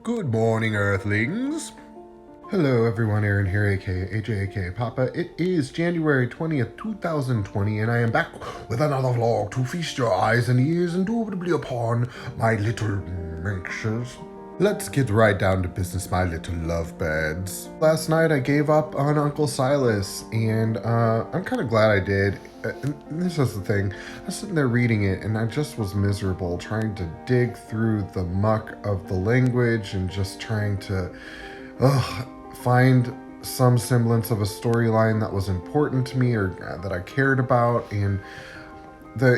Good morning, Earthlings. Hello, everyone. Aaron here, aka AJ, aka Papa. It is January 20th, 2020, and I am back with another vlog to feast your eyes and ears indubitably upon my little minxes. Let's get right down to business, my little lovebirds. Last night I gave up on Uncle Silas, and I'm kind of glad I did. And this is the thing, I was sitting there reading it, and I just was miserable trying to dig through the muck of the language and just trying to find some semblance of a storyline that was important to me or that I cared about, and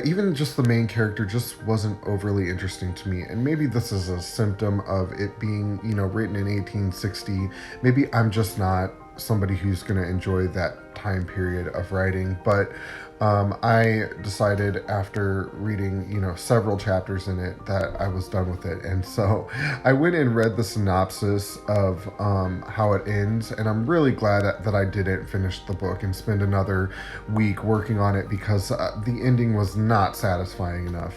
even just the main character just wasn't overly interesting to me. And maybe this is a symptom of it being, written in 1860. Maybe I'm just not somebody who's going to enjoy that time period of writing, but I decided after reading, several chapters in it that I was done with it. And so I went and read the synopsis of how it ends, and I'm really glad that I didn't finish the book and spend another week working on it, because the ending was not satisfying enough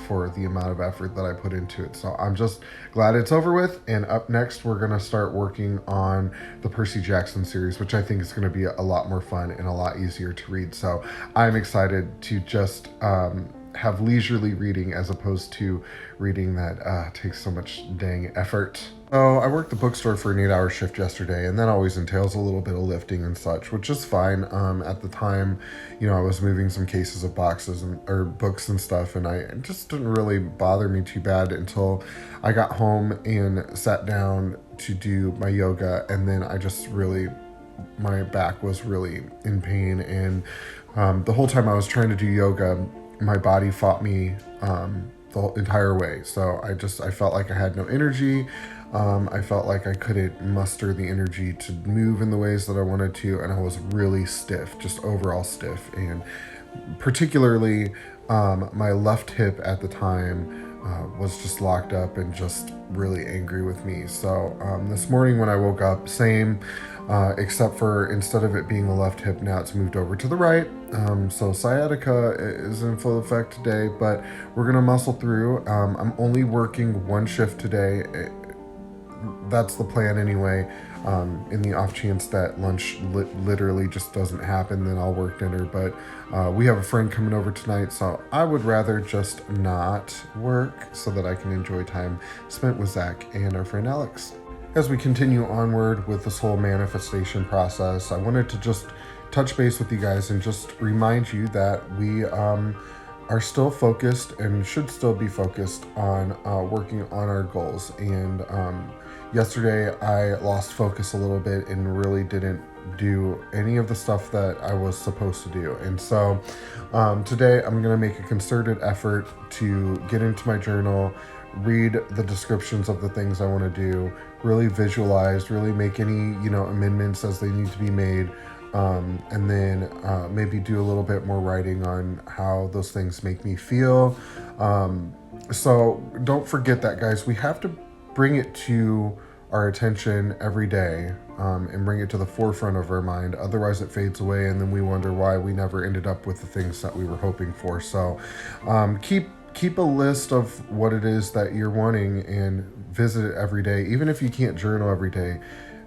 for the amount of effort that I put into it. So I'm just glad it's over with, and up next we're going to start working on the Percy Jackson series, which I think is going to be a lot more fun and a lot easier to read. So I'm excited to just have leisurely reading as opposed to reading that takes so much dang effort. So I worked the bookstore for an 8-hour shift yesterday, and that always entails a little bit of lifting and such, which is fine. At the time, I was moving some cases of boxes or books and stuff, and it just didn't really bother me too bad until I got home and sat down to do my yoga, and then my back was really in pain, and the whole time I was trying to do yoga, my body fought me the entire way. So I felt like I had no energy. I felt like I couldn't muster the energy to move in the ways that I wanted to, and I was really stiff, just overall stiff. And particularly my left hip at the time was just locked up and just really angry with me. So this morning when I woke up, same, except for instead of it being the left hip, now it's moved over to the right. So sciatica is in full effect today, but we're gonna muscle through. I'm only working one shift today. That's the plan anyway. In the off chance that lunch literally just doesn't happen, then I'll work dinner. But we have a friend coming over tonight, so I would rather just not work so that I can enjoy time spent with Zach and our friend Alex. As we continue onward with this whole manifestation process, I wanted to just touch base with you guys and just remind you that we are still focused and should still be focused on working on our goals. And yesterday I lost focus a little bit and really didn't do any of the stuff that I was supposed to do. And so today I'm going to make a concerted effort to get into my journal, read the descriptions of the things I want to do, really visualize, really make any, amendments as they need to be made. And then maybe do a little bit more writing on how those things make me feel. So don't forget that, guys. We have to bring it to our attention every day and bring it to the forefront of our mind. Otherwise it fades away, and then we wonder why we never ended up with the things that we were hoping for. So keep a list of what it is that you're wanting and visit it every day. Even if you can't journal every day,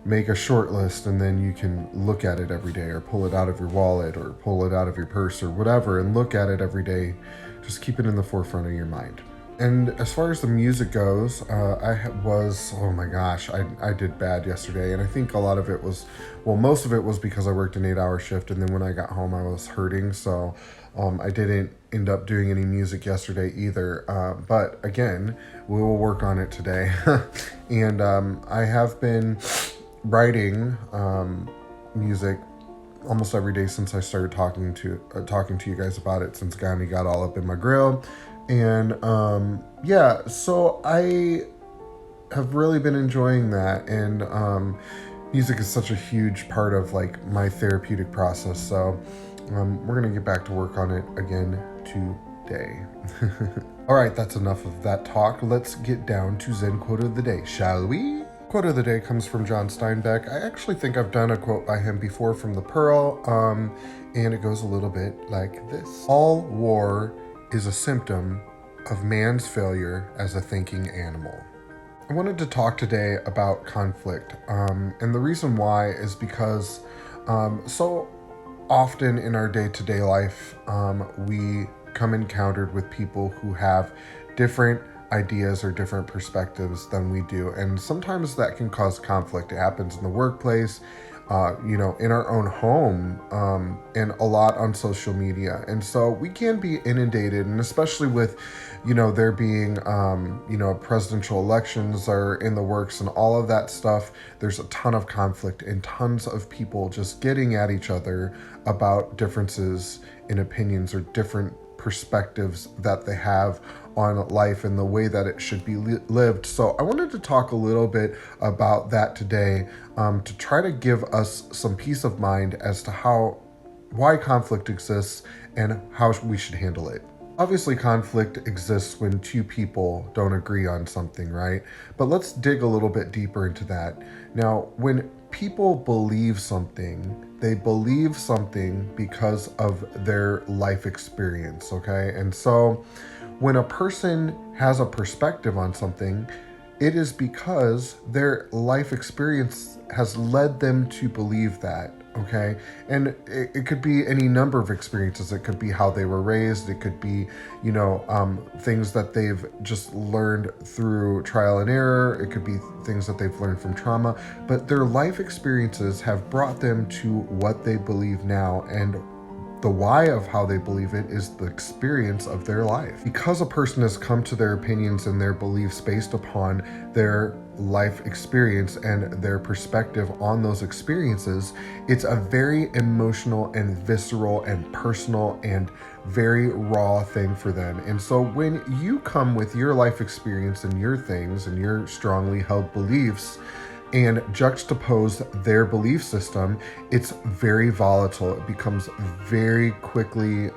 make a short list, and then you can look at it every day, or pull it out of your wallet, or pull it out of your purse, or whatever, and look at it every day. Just keep it in the forefront of your mind. And as far as the music goes, oh my gosh, I did bad yesterday. And I think a lot of it was, most of it was because I worked an 8-hour shift, and then when I got home I was hurting. So I didn't end up doing any music yesterday either. But again, we will work on it today. And I have been writing music almost every day since I started talking to you guys about it, since Gandhi got all up in my grill. And so I have really been enjoying that, and music is such a huge part of like my therapeutic process. So we're gonna get back to work on it again today. All right, that's enough of that talk. Let's get down to Zen quote of the day, shall we? Quote of the day comes from John Steinbeck. I actually think I've done a quote by him before from The Pearl, and it goes a little bit like this. All war is a symptom of man's failure as a thinking animal. I wanted to talk today about conflict. And the reason why is because so often in our day to day life, we come encountered with people who have different ideas or different perspectives than we do. And sometimes that can cause conflict. It happens in the workplace, in our own home, and a lot on social media. And so we can be inundated, and especially with, there being, presidential elections are in the works and all of that stuff. There's a ton of conflict and tons of people just getting at each other about differences in opinions or different perspectives that they have on life and the way that it should be lived. So I wanted to talk a little bit about that today, to try to give us some peace of mind as to why conflict exists and how we should handle it. Obviously, conflict exists when two people don't agree on something, right? But let's dig a little bit deeper into that. Now, when people believe something, they believe something because of their life experience, okay? And so when a person has a perspective on something, it is because their life experience has led them to believe that, okay? And it could be any number of experiences. It could be how they were raised. It could be, things that they've just learned through trial and error. It could be things that they've learned from trauma. But their life experiences have brought them to what they believe now, and the why of how they believe it is the experience of their life. Because a person has come to their opinions and their beliefs based upon their life experience and their perspective on those experiences, it's a very emotional and visceral and personal and very raw thing for them. And so when you come with your life experience and your things and your strongly held beliefs and juxtapose their belief system, it's very volatile. It becomes very quickly,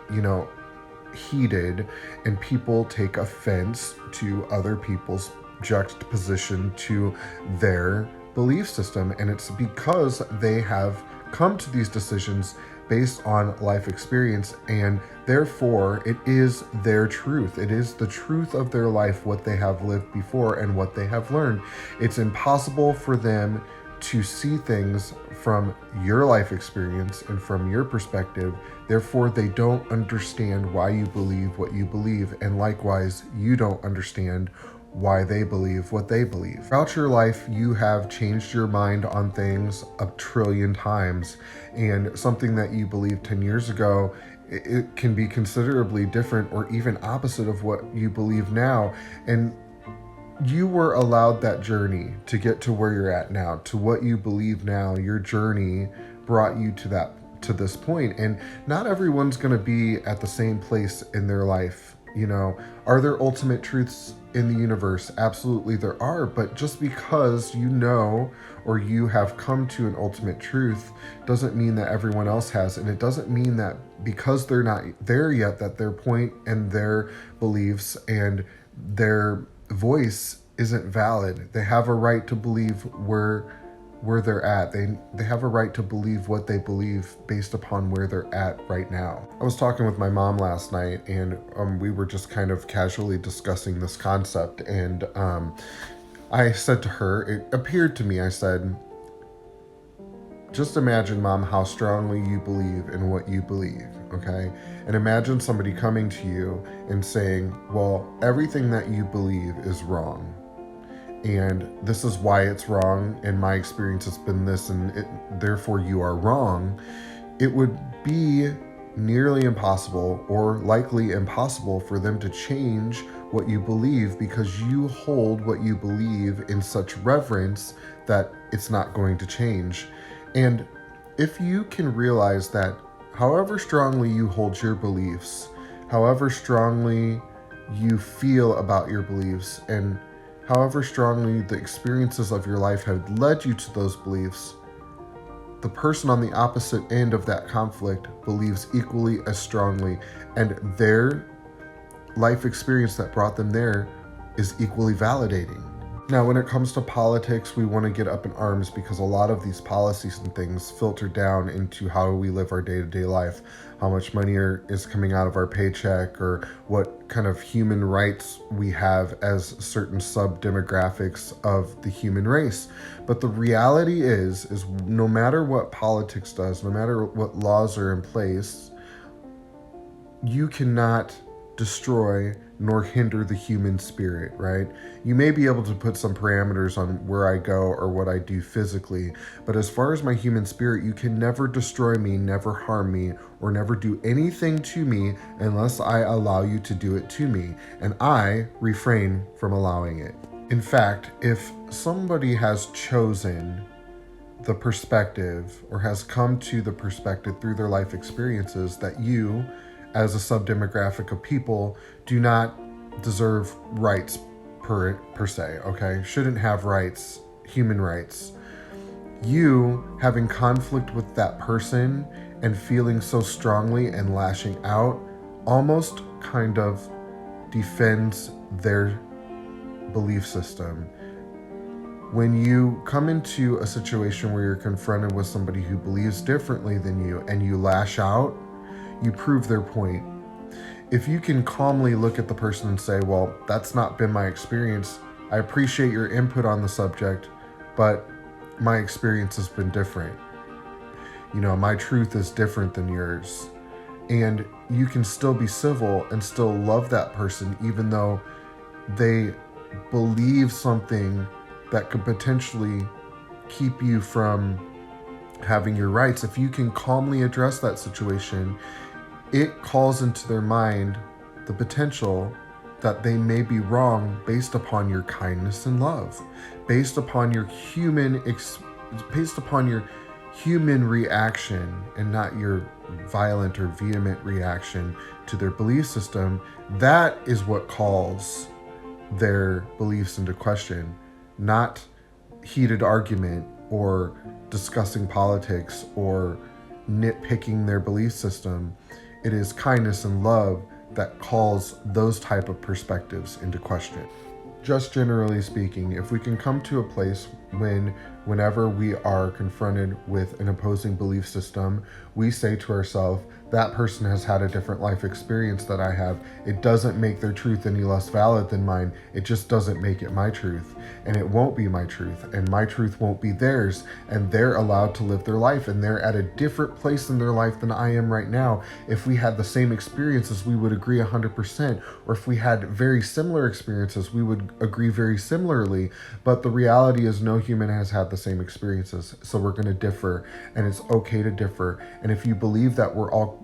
heated, and people take offense to other people's juxtaposition to their belief system. And it's because they have come to these decisions based on life experience, and therefore it is their truth. It is the truth of their life, what they have lived before and what they have learned. It's impossible for them to see things from your life experience and from your perspective. Therefore, they don't understand why you believe what you believe, and likewise, you don't understand why they believe what they believe. Throughout your life, you have changed your mind on things a trillion times, and something that you believed 10 years ago, it can be considerably different or even opposite of what you believe now. And you were allowed that journey to get to where you're at now, to what you believe now. Your journey brought you to this point, and not everyone's going to be at the same place in their life. Are there ultimate truths in the universe? Absolutely there are, but just because or you have come to an ultimate truth doesn't mean that everyone else has, and it doesn't mean that because they're not there yet that their point and their beliefs and their voice isn't valid. They have a right to believe where they're at. They have a right to believe what they believe based upon where they're at right now. I was talking with my mom last night, and we were just kind of casually discussing this concept, and I said to her, it appeared to me, I said, just imagine, Mom, how strongly you believe in what you believe, okay? And imagine somebody coming to you and saying, well, everything that you believe is wrong, and this is why it's wrong, and my experience has been this, and therefore you are wrong. It would be nearly impossible, or likely impossible, for them to change what you believe, because you hold what you believe in such reverence that it's not going to change. And if you can realize that however strongly you hold your beliefs, however strongly you feel about your beliefs, and however strongly the experiences of your life have led you to those beliefs, the person on the opposite end of that conflict believes equally as strongly, and their life experience that brought them there is equally validating. Now, when it comes to politics, we want to get up in arms because a lot of these policies and things filter down into how we live our day-to-day life, how much money is coming out of our paycheck, or what kind of human rights we have as certain sub-demographics of the human race. But the reality is no matter what politics does, no matter what laws are in place, you cannot destroy nor hinder the human spirit, right? You may be able to put some parameters on where I go or what I do physically, but as far as my human spirit, you can never destroy me, never harm me, or never do anything to me unless I allow you to do it to me, and I refrain from allowing it. In fact, if somebody has chosen the perspective or has come to the perspective through their life experiences that you, as a sub-demographic of people, do not deserve rights per se, okay? Shouldn't have rights, human rights. You having conflict with that person and feeling so strongly and lashing out almost kind of defends their belief system. When you come into a situation where you're confronted with somebody who believes differently than you and you lash out, you prove their point. If you can calmly look at the person and say, well, that's not been my experience. I appreciate your input on the subject, but my experience has been different. You know, my truth is different than yours. And you can still be civil and still love that person, even though they believe something that could potentially keep you from having your rights. If you can calmly address that situation, it calls into their mind the potential that they may be wrong based upon your kindness and love, based upon your human reaction and not your violent or vehement reaction to their belief system. That is what calls their beliefs into question, not heated argument or discussing politics or nitpicking their belief system. It is kindness and love that calls those type of perspectives into question. Just generally speaking, if we can come to a place whenever we are confronted with an opposing belief system, we say to ourselves, that person has had a different life experience that I have. It doesn't make their truth any less valid than mine. It just doesn't make it my truth. And it won't be my truth. And my truth won't be theirs. And they're allowed to live their life. And they're at a different place in their life than I am right now. If we had the same experiences, we would agree 100%. Or if we had very similar experiences, we would agree very similarly. But the reality is no human has had the same experiences. So we're going to differ. And it's okay to differ. And if you believe that we're all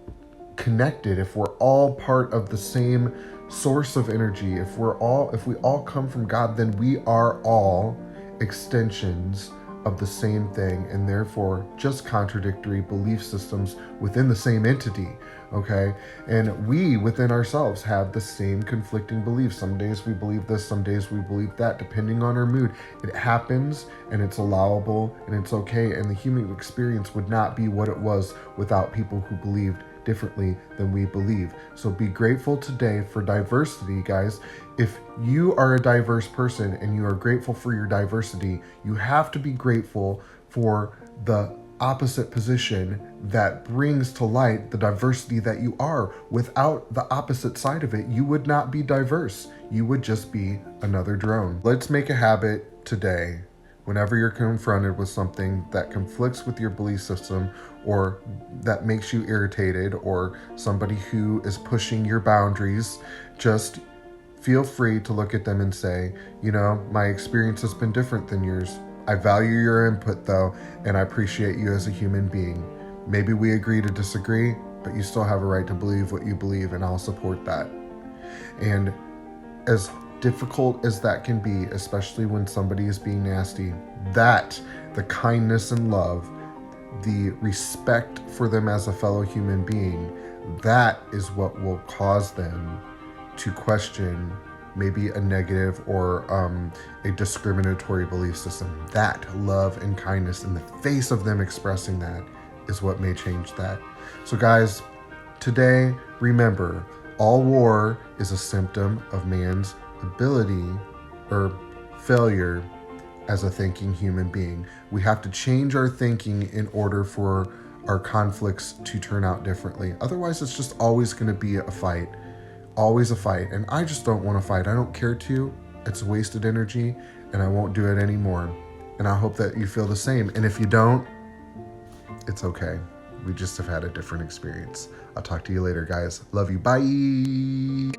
connected, if we're all part of the same source of energy, if we all come from God, then we are all extensions of the same thing, and therefore just contradictory belief systems within the same entity. Okay, and we within ourselves have the same conflicting beliefs. Some days we believe this, some days we believe that, depending on our mood. It happens, and it's allowable, and it's okay. And the human experience would not be what it was without people who believed differently than we believe. So be grateful today for diversity, guys. If you are a diverse person and you are grateful for your diversity, you have to be grateful for the opposite position that brings to light the diversity that you are. Without the opposite side of it, you would not be diverse. You would just be another drone. Let's make a habit today, whenever you're confronted with something that conflicts with your belief system or that makes you irritated, or somebody who is pushing your boundaries, just feel free to look at them and say, you know, my experience has been different than yours. I value your input though, and I appreciate you as a human being. Maybe we agree to disagree, but you still have a right to believe what you believe, and I'll support that. And as difficult as that can be, especially when somebody is being nasty, that the kindness and love, the respect for them as a fellow human being, that is what will cause them to question maybe a negative or a discriminatory belief system. That love and kindness in the face of them expressing that is what may change that. So guys, today, remember, all war is a symptom of man's ability or failure as a thinking human being. We have to change our thinking in order for our conflicts to turn out differently. Otherwise, it's just always going to be a fight. Always a fight. And I just don't want to fight. I don't care to. It's wasted energy, and I won't do it anymore. And I hope that you feel the same. And if you don't, it's okay. We just have had a different experience. I'll talk to you later, guys. Love you. Bye.